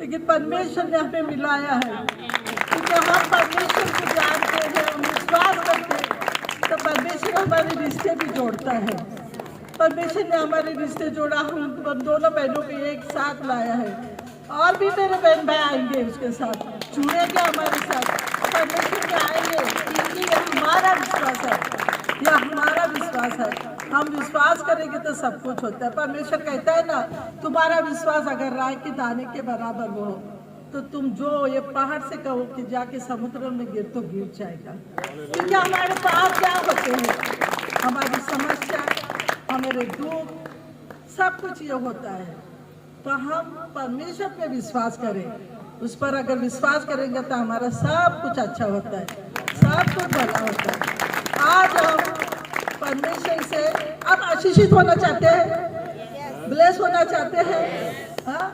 लेकिन परमेश्वर ने हमें मिलाया है, क्योंकि हम परमेश्वर को जानते हैं, हम विश्वास करते हैं, तो परमेश्वर हमारे रिश्ते भी जोड़ता है। परमेश्वर ने हमारे रिश्ते जोड़ा, हम दोनों बहनों को एक साथ लाया है, और भी मेरे बहन भाई आएंगे उसके साथ, जुड़ेंगे हमारे साथ, परमेश्वर के आएंगे, क्योंकि यह हमारा विश्वास है, यह हमारा विश्वास है। हम विश्वास करेंगे तो सब कुछ होता है। परमेश्वर कहता है ना, तुम्हारा विश्वास अगर राई के दाने के बराबर हो तो तुम जो ये पहाड़ से कहो कि जाके समुद्र में गिर तो गिर जाएगा। क्योंकि हमारे पास क्या होते हैं, हमारी समस्या, हमारे दुख, सब कुछ ये होता है। तो हम परमेश्वर पे विश्वास करें, उस पर अगर विश्वास करेंगे तो हमारा सब कुछ अच्छा होता है, सब कुछ भला होता है। आज हम परमेश्वर से अब आशीषित होना चाहते हैं, ब्लेस होना चाहते हैं, हाँ?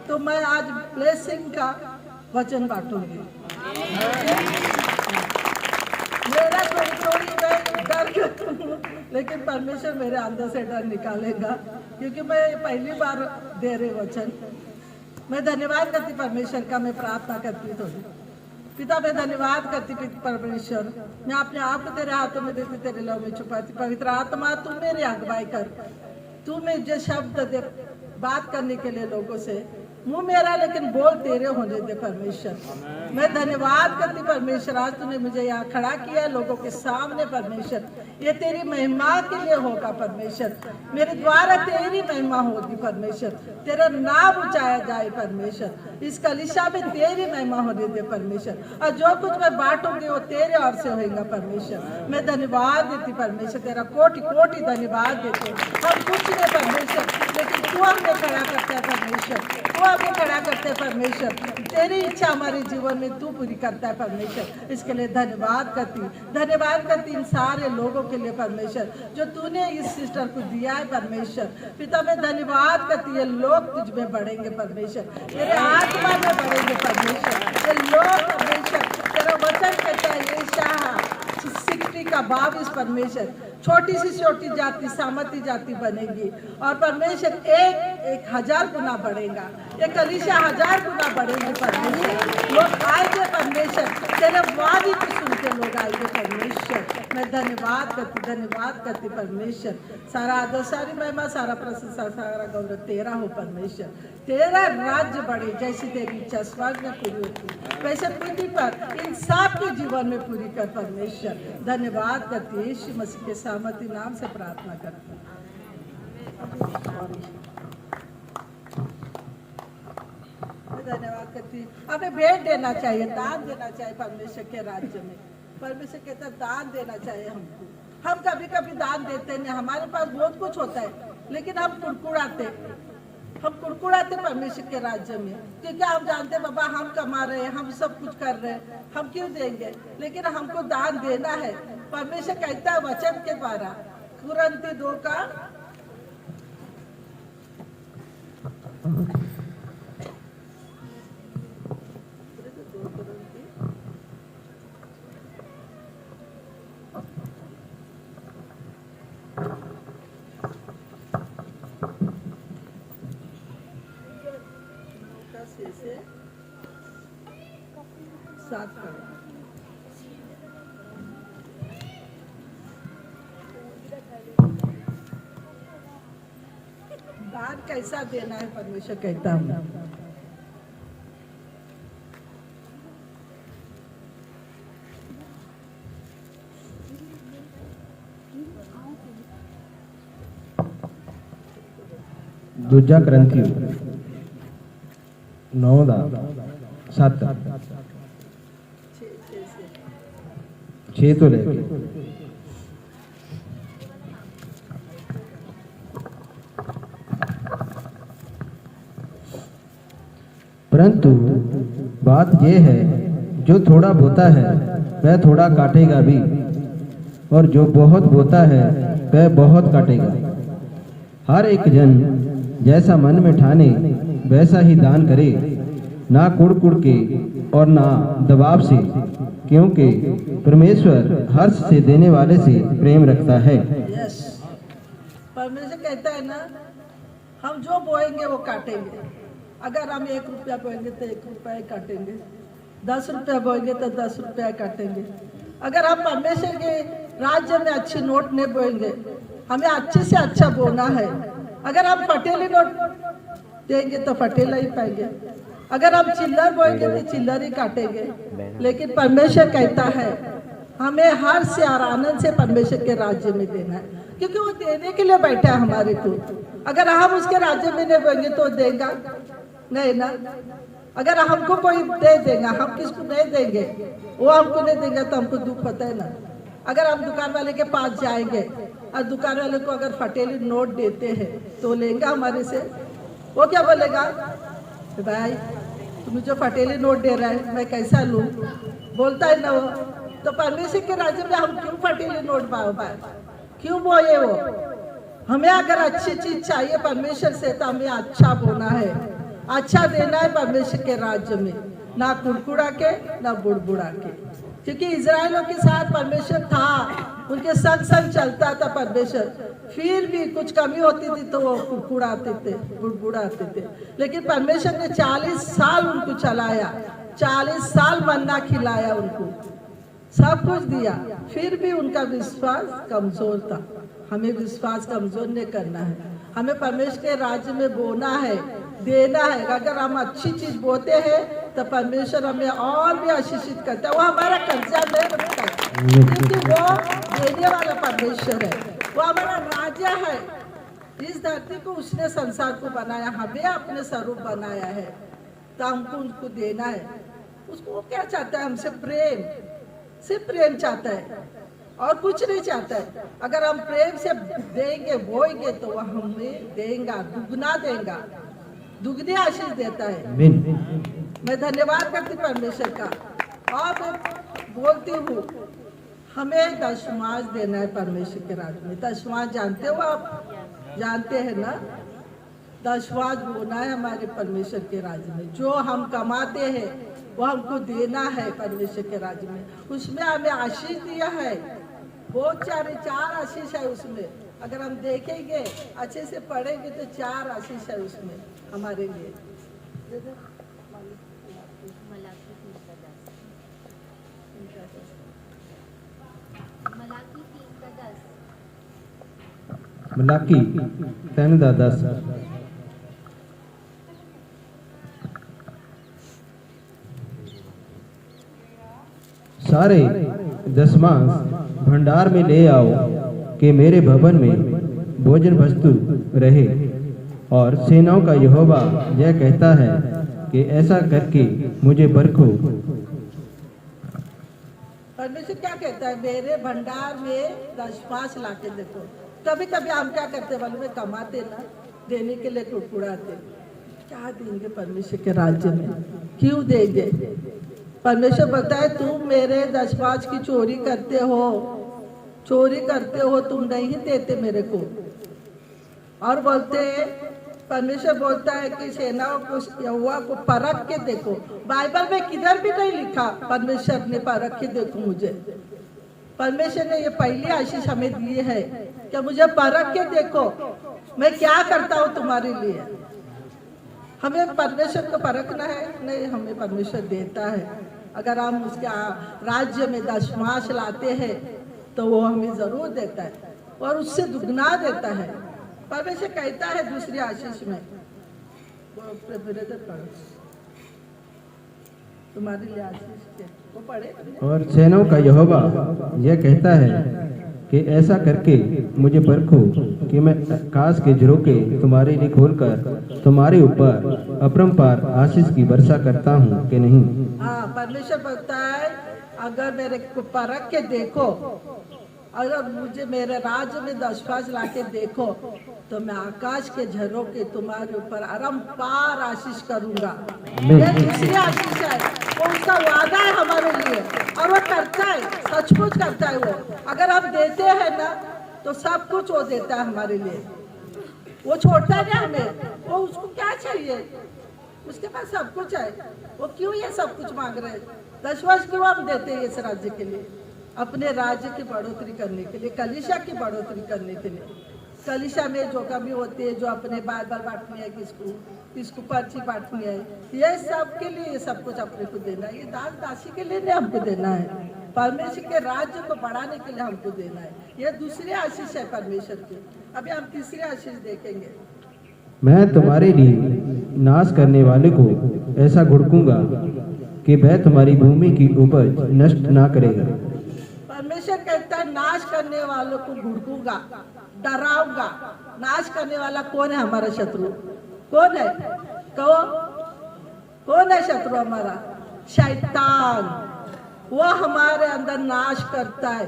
तो मैं आज ब्लेसिंग का वचन बांटूंगी। मेरा थोड़ी डर, लेकिन परमेश्वर मेरे अंदर से डर निकालेगा, क्योंकि मैं पहली बार दे रही वचन। मैं धन्यवाद करती परमेश्वर का, मैं प्रार्थना करती थोड़ी। पिता, मैं धन्यवाद करती परमेश्वर, मैं अपने आप को तेरे हाथों में देती, तेरे लव में छुपाती। पवित्र आत्मा, तू मेरी अगुवाई कर, तू मुझे शब्द दे बात करने के लिए लोगों से, मुंह मेरा लेकिन बोल तेरे होने दे परमेश्वर। मैं धन्यवाद करती परमेश्वर, आज तूने मुझे यहाँ खड़ा किया लोगों के सामने परमेश्वर, ये तेरी महिमा के लिए होगा परमेश्वर, मेरे द्वारा तेरी महिमा होगी परमेश्वर, तेरा नाम ऊंचाया जाए परमेश्वर, इस कलीसिया में तेरी महिमा होने दे परमेश्वर, और जो कुछ मैं बांटूंगी वो तेरे ओर से होगा परमेश्वर। मैं धन्यवाद देती परमेश्वर, तेरा कोटि कोटि धन्यवाद देते। हम कुछ नहीं परमेश्वर, लेकिन तू हमें खड़ा करता है परमेश्वर, तू हमें खड़ा करते हैं परमेश्वर, तेरी इच्छा हमारे जीवन में तू पूरी करता है परमेश्वर। इसके लिए धन्यवाद करती इन सारे लोगों के लिए परमेश्वर, जो तूने इस सिस्टर को दिया है परमेश्वर। पिता, मैं धन्यवाद करती है, लोग तुझ में बढ़ेंगे परमेश्वर, तेरे आत्मा में बढ़ेंगे परमेश्वर, ये लोग परमेश्वर, तेरा वचन कहता है यशायाह 60:22 परमेश्वर, छोटी सी छोटी जाति सामर्थी जाति बनेगी, और परमेश्वर एक 1000 गुना बढ़ेगा, एक कलीसिया 1000 गुना बढ़ेगी परमेश्वर। लोग आएंगे परमेश्वर, तेरे वाणी को सुन के लोग आएंगे परमेश्वर। मैं धन्यवाद करती परमेश्वर। सारा आदर, सारी महिमा, सारा प्रशंसा, सारा गौरव तेरा हो परमेश्वर। तेरा राज्य बढ़े, जैसी तेरी इच्छा स्वर्ग में पूरी होती वैसे पृथ्वी पर इन सब के जीवन में पूरी कर परमेश्वर। धन्यवाद करती, यीशु मसीह के सामर्थी नाम से प्रार्थना करती। धन्यवाद करती। हमें भेंट देना चाहिए, दान देना चाहिए परमेश्वर के राज्य में। परमेश्वर कहता दान देना चाहिए हमको। हम कभी कभी दान देते नहीं, हमारे पास बहुत कुछ होता है, लेकिन हम कुड़कुड़ाते परमेश्वर के राज्य में, क्योंकि हम जानते बाबा हम कमा रहे हैं, हम सब कुछ कर रहे हैं, हम क्यों देंगे? लेकिन हमको दान देना है। परमेश्वर कहता है वचन के द्वारा, कुरिन्थी 2 का 7 दान कैसा देना है परमेश्वर कहता हूँ। दूजा ग्रंथियों 9:7 6 तो लेके परंतु बात यह है, जो थोड़ा बोता है वह थोड़ा काटेगा भी, और जो बहुत बोता है वह बहुत काटेगा। हर एक जन जैसा मन में ठाने वैसा ही दान करे, ना कुड़ के और ना दबाव से, क्योंकि परमेश्वर हर्ष से देने वाले से प्रेम रखता है। परमेश्वर कहता है ना, हम जो बोएंगे वो काटेंगे। अगर हम 1 रुपया बोएंगे तो 1 रुपया काटेंगे, 10 रुपया बोएंगे तो 10 रुपया काटेंगे। अगर हम परमेश्वर के राज्य में अच्छी नोट नहीं बोएंगे, हमें अच्छे से अच्छा बोना है। अगर हम पटेली नोट देंगे तो पटेला ही पाएंगे, अगर हम चिल्लर बोएंगे तो चिल्लर ही काटेंगे। लेकिन परमेश्वर कहता है हमें हर से और आनंद से परमेश्वर के राज्य में देना है, क्योंकि वो देने के लिए बैठा है हमारे को। अगर हम उसके राज्य में नहीं बोएंगे तो देगा नहीं ना। अगर हमको कोई दे देगा, हम किसको नहीं देंगे, वो हमको नहीं देंगे तो हमको दुख होता है ना। अगर हम दुकान वाले के पास जाएंगे और दुकान वाले को अगर फटेली नोट देते हैं तो लेंगे हमारे से, वो क्या बोलेगा, भाई तुम मुझे फटेली नोट दे रहा है मैं कैसा लूँ, बोलता है ना वो। तो परमेश्वर के राज्य में हम क्यों फटेली नोट पाए, क्यों बोए वो। हमें अगर अच्छी चीज चाहिए परमेश्वर से तो हमें अच्छा बोना है, अच्छा देना है परमेश्वर के राज्य में, ना कुड़कुड़ा के ना बुड़बुड़ा के। क्योंकि इजराइलों के साथ परमेश्वर था, उनके संग संग चलता था परमेश्वर, फिर भी कुछ कमी होती थी तो वो कुड़कुड़ाते थे, बुड़बुड़ाते थे। लेकिन परमेश्वर ने 40 साल उनको चलाया, 40 साल मन्ना खिलाया उनको, सब कुछ दिया, फिर भी उनका विश्वास कमजोर था। हमें विश्वास कमजोर नहीं करना है, हमें परमेश्वर के राज्य में बोना है, देना है। अगर हम अच्छी चीज बोते हैं तो परमेश्वर हमें और भी आशीषित करता है। वो हमारा कर्जा नहीं रखता है, क्योंकि वो देने वाला परमेश्वर है, वो हमारा राजा है। इस धरती को उसने संसार को बनाया, हमें अपने स्वरूप बनाया है, तो हमको उनको देना है। उसको वो क्या चाहता है हमसे, प्रेम, सिर्फ प्रेम चाहता है और कुछ नहीं चाहता है। अगर हम प्रेम से देंगे बोएंगे तो वह हमें देगा, दुगना देगा, दुगनी आशीष देता है। मैं धन्यवाद करती परमेश्वर का और मैं बोलती हूँ हमें दशमांश देना है परमेश्वर के राज्य में। दशमांश जानते हो आप, जानते हैं ना, दशमांश बोना है हमारे परमेश्वर के राज्य में। जो हम कमाते हैं वो हमको देना है परमेश्वर के राज्य में। उसमें हमें आशीष दिया है, बहुत सारे 4 आशीष है उसमें। अगर हम देखेंगे अच्छे से पढ़ेंगे तो 4 आशीष है उसमें हमारे लिए। मलाकी 3:10। सारे दशमांश भंडार में ले आओ कि मेरे भवन में भोजन वस्तु रहे। और सेनाओं का यहोवा यह कहता है कि ऐसा करके मुझे परखो। परमेश्वर क्या कहता है, मेरे भंडार में दशमांश लाके देखो। कभी कभी हम क्या करते वाले में कमाते ना, देने के लिए कुड़कुड़ाते, क्या देंगे परमेश्वर के राज्य में, क्यों देंगे। परमेश्वर बताए तुम मेरे दशमांश की चोरी करते हो, चोरी करते हो, तुम नहीं देते मेरे को। और बोलते परमेश्वर बोलता है कि सेनाओं को यहोवा को परख के देखो। बाइबल में किधर भी नहीं लिखा परमेश्वर ने परख के देखो मुझे। परमेश्वर ने ये पहली आशीष हमें दी है कि मुझे परख के देखो मैं क्या करता हूँ तुम्हारे लिए। हमें परमेश्वर को परखना है, नहीं हमें परमेश्वर देता है। अगर हम उसके राज्य में दशमांश लाते हैं तो वो हमें जरूर देता है और उससे दुगना देता है। परमेश्वर कहता है दूसरी आशीष में, तुम्हारे लिए आशीष है, वो पढ़े। और सेनाओं का यहोवा यह कहता है कि ऐसा करके मुझे परखो कि मैं आकाश के झरोखे तुम्हारे लिए खोलकर तुम्हारे ऊपर अपरंपार आशीष की वर्षा करता हूँ कि नहीं। हाँ, परमेश्वर बोलता है अगर मेरे को परख के देखो, अगर मुझे मेरे राज्य में दशमांश लाके देखो तो मैं आकाश के झरोखे तुम्हारे ऊपर अपरंपार आशीष करूंगा। ये दूसरी आशीष है, वो उसका वादा है हमारे लिए और वो करता है, सचमुच करता है वो। अगर हम देते हैं ना तो सब कुछ वो देता है हमारे लिए। वो छोड़ता नहीं हमें, वो उसको क्या चाहिए, उसके पास सब कुछ है। वो क्यों ये सब कुछ मांग रहे हैं, दशमांश क्यों हम देते हैं इस राज्य के लिए, अपने राज्य की बढ़ोतरी करने के लिए, कलीसिया की बढ़ोतरी करने के लिए। कलिशा में जो कमी होती है, जो अपने बाइबल बांटनी है, किसको पर्ची बांटनी है, ये सब के लिए ये सब कुछ अपने को देना है। ये दास दासी के लिए नहीं हमको देना है, परमेश्वर के राज्य को बढ़ाने के लिए हमको देना है। ये दूसरी आशीष है परमेश्वर की। अभी हम तीसरी आशीष देखेंगे। मैं तुम्हारे लिए नाश करने वाले को ऐसा घुड़कूंगा कि वह तुम्हारी भूमि की उपज नष्ट ना करेगा। परमेश्वर कहता है नाश करने वालों को घुड़कूंगा, डराऊंगा। नाश करने वाला कौन है? हमारा शत्रु। कौन है? कौन है शत्रु हमारा? शैतान। वो हमारे अंदर नाश करता है,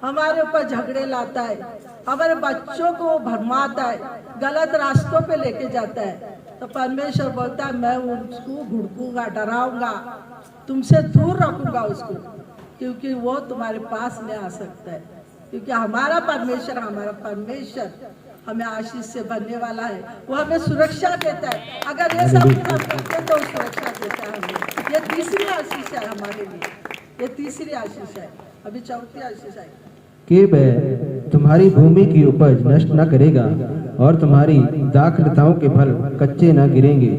हमारे ऊपर झगड़े लाता है, हमारे बच्चों को भरमाता है, गलत रास्तों पे लेके जाता है। तो परमेश्वर बोलता है मैं उसको घुड़कूंगा, डराऊंगा, तुमसे दूर रखूंगा उसको, क्योंकि वो तुम्हारे पास नहीं आ सकता है। क्योंकि हमारा परमेश्वर हमें आशीष से भरने वाला है। वो हमें सुरक्षा देता है। अगर ये सब कुछ हम करते हैं तो सुरक्षा देता है हमें। ये तीसरी आशीष है हमारे लिए। ये तीसरी आशीष है। अभी चौथी आशीष है कि वह तुम्हारी भूमि की उपज नष्ट न करेगा और तुम्हारी दाखलताओं के फल कच्चे न गिरेंगे।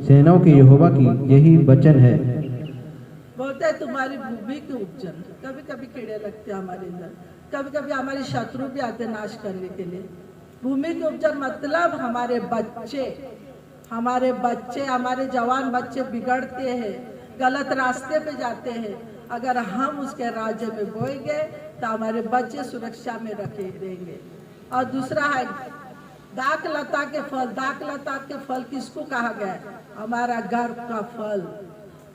सेनाओं के यहोवा की यही वचन है। बोलता है तुम्हारी भूमि की उपजन। कभी कभी कीड़े लगते हैं हमारे अंदर, कभी कभी हमारे शत्रु भी आते नाश करने के लिए। भूमि की उपजन मतलब हमारे बच्चे, हमारे जवान बच्चे बिगड़ते हैं, गलत रास्ते पे जाते हैं। अगर हम उसके राज्य में बोएंगे तो हमारे बच्चे सुरक्षा में रहेंगे। और दूसरा है दाखलता के फल। दाखलता के फल किसको कहा गया है? हमारा गर्भ का फल।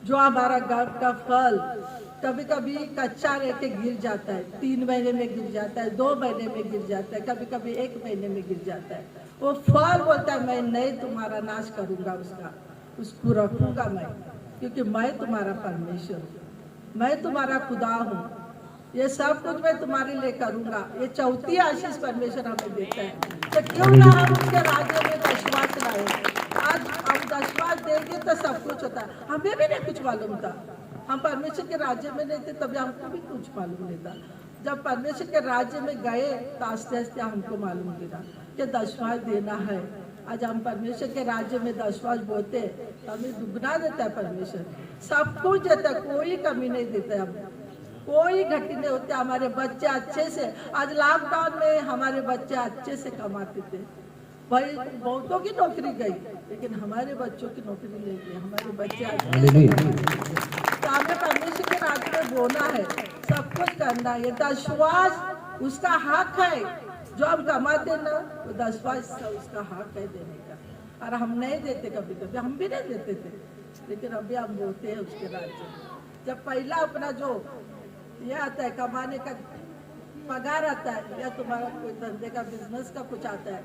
जो हमारा गर्भ का फल कभी कभी कच्चा रह के गिर जाता है, 3 महीने में गिर जाता है, 2 महीने में गिर जाता है, कभी कभी 1 महीने में गिर जाता है। वो फल बोलता है मैं नहीं तुम्हारा नाश करूंगा, उसको रखूंगा मैं, क्योंकि मैं तुम्हारा परमेश्वर हूँ, मैं तुम्हारा खुदा हूँ। ये सब कुछ मैं तुम्हारे लिए करूंगा। ये चौथी आशीष परमेश्वर हमें देता है। तो क्यों ना हम उसके राज्य में दशवास लाए। आज हम दशवास देंगे तो सब कुछ होता है। हमें भी नहीं कुछ मालूम था, हम परमेश्वर के राज्य में नहीं थे, तभी हमको भी कुछ मालूम नहीं था। जब परमेश्वर के राज्य में गए तो आस्ते आस्ते हमको मालूम गिरा कि दशवास देना है। आज हम परमेश्वर के राज्य में दशवास बोलते तो हमें दुगना देता है परमेश्वर, सब कुछ देता है, कोई कमी नहीं देता है हमें, कोई घटी नहीं होती। हमारे बच्चे अच्छे से, आज लॉकडाउन में हमारे बच्चे अच्छे से कमाते थे। भाई बहुतों की नौकरी गई, लेकिन हमारे बच्चों की नौकरी नहीं गई। हमारे बच्चे तो हमें परमेश्वर के राज्य में बोना है, सब कुछ करना है। ये दशवास उसका हक है, जो हम कमाते ना वो दशवास उसका हक है देने का। और हम नहीं देते, कभी कभी हम भी नहीं देते थे, लेकिन अभी हम बोलते हैं उसके राज्य में। जब पहला अपना जो ये आता है कमाने का पगार आता है, या तुम्हारा कोई धंधे का बिजनेस का कुछ आता है,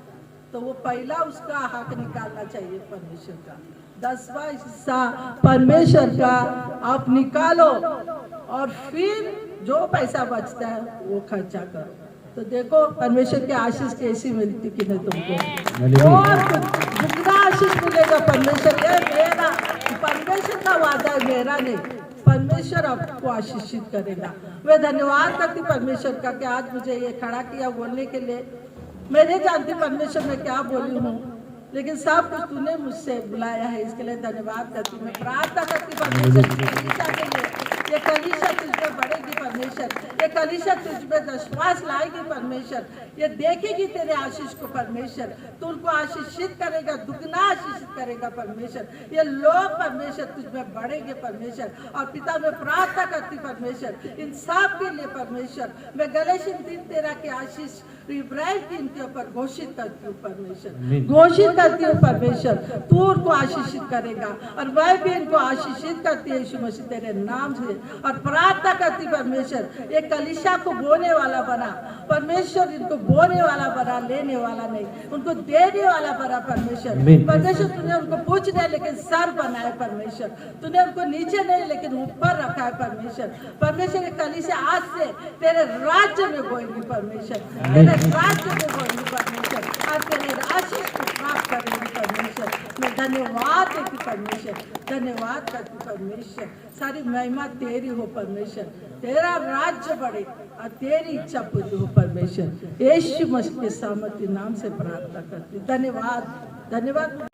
तो वो पहला उसका हक निकालना चाहिए परमेश्वर का। 10वां हिस्सा परमेश्वर का आप निकालो और फिर जो पैसा बचता है वो खर्चा करो। तो देखो परमेश्वर की आशीष कैसी मिलती कि नहीं तुमको, और दुगना आशीष मिलेगा। परमेश्वर ये मेरा, परमेश्वर का वादा है, मेरा नहीं। परमेश्वर आपको आशीषित करेगा। मैं धन्यवाद करती परमेश्वर का कि आज मुझे ये खड़ा किया बोलने के लिए। मैं नहीं जानती परमेश्वर मैं क्या बोली हूँ, लेकिन सब कुछ तूने मुझसे बुलाया है, इसके लिए धन्यवाद करती। मैं प्रार्थना करती परमेश्वर की कलीसिया के लिए। ये कलीसिया तुझ में बढ़ेगी परमेश्वर, ये कलीसिया तुझ में दशवास लाएगी परमेश्वर, ये देखेगी तेरे आशीष को परमेश्वर, तू उनको आशीषित करेगा, दुगना आशीषित करेगा परमेश्वर। ये लोग परमेश्वर तुझ में बढ़ेंगे परमेश्वर। और पिता मैं प्रार्थना करती परमेश्वर इन सब के लिए परमेश्वर। मैं गलातियों 3:13 की आशीष इब्राहिम की इनके ऊपर घोषित करती हूँ परमेश्वर, घोषित करती हूँ परमेश्वर, तू उनको आशीषित करेगा और मैं भी इनको आशीषित करती है यीशु मसीह तेरे नाम से। और प्रार्थना करती परमेश्वर ये कलीसिया को बोने वाला बना परमेश्वर, इनको बोने वाला बना, लेने वाला नहीं, उनको देने वाला बना परमेश्वर। परमेश्वर तूने उनको पूछ नहीं लेकिन सर बनाए परमेश्वर, तूने उनको नीचे नहीं लेकिन ऊपर रखा है परमेश्वर। परमेश्वर ये कलीसिया आज से तेरे राज्य में बोएगी परमेश्वर, तेरे राज्य में बोएगी परमेश्वर, और तेरे आशीष को प्राप्त करेगी परमेश्वर। मैं धन्यवाद देती परमेश्वर, धन्यवाद करती परमेश्वर। सारी महिमा तेरी हो परमेश्वर। तेरा राज्य बढ़े और तेरी इच्छा पूरी हो परमेश्वर। यीशु मसीह के सामर्थ्य नाम से प्रार्थना करती। धन्यवाद, धन्यवाद।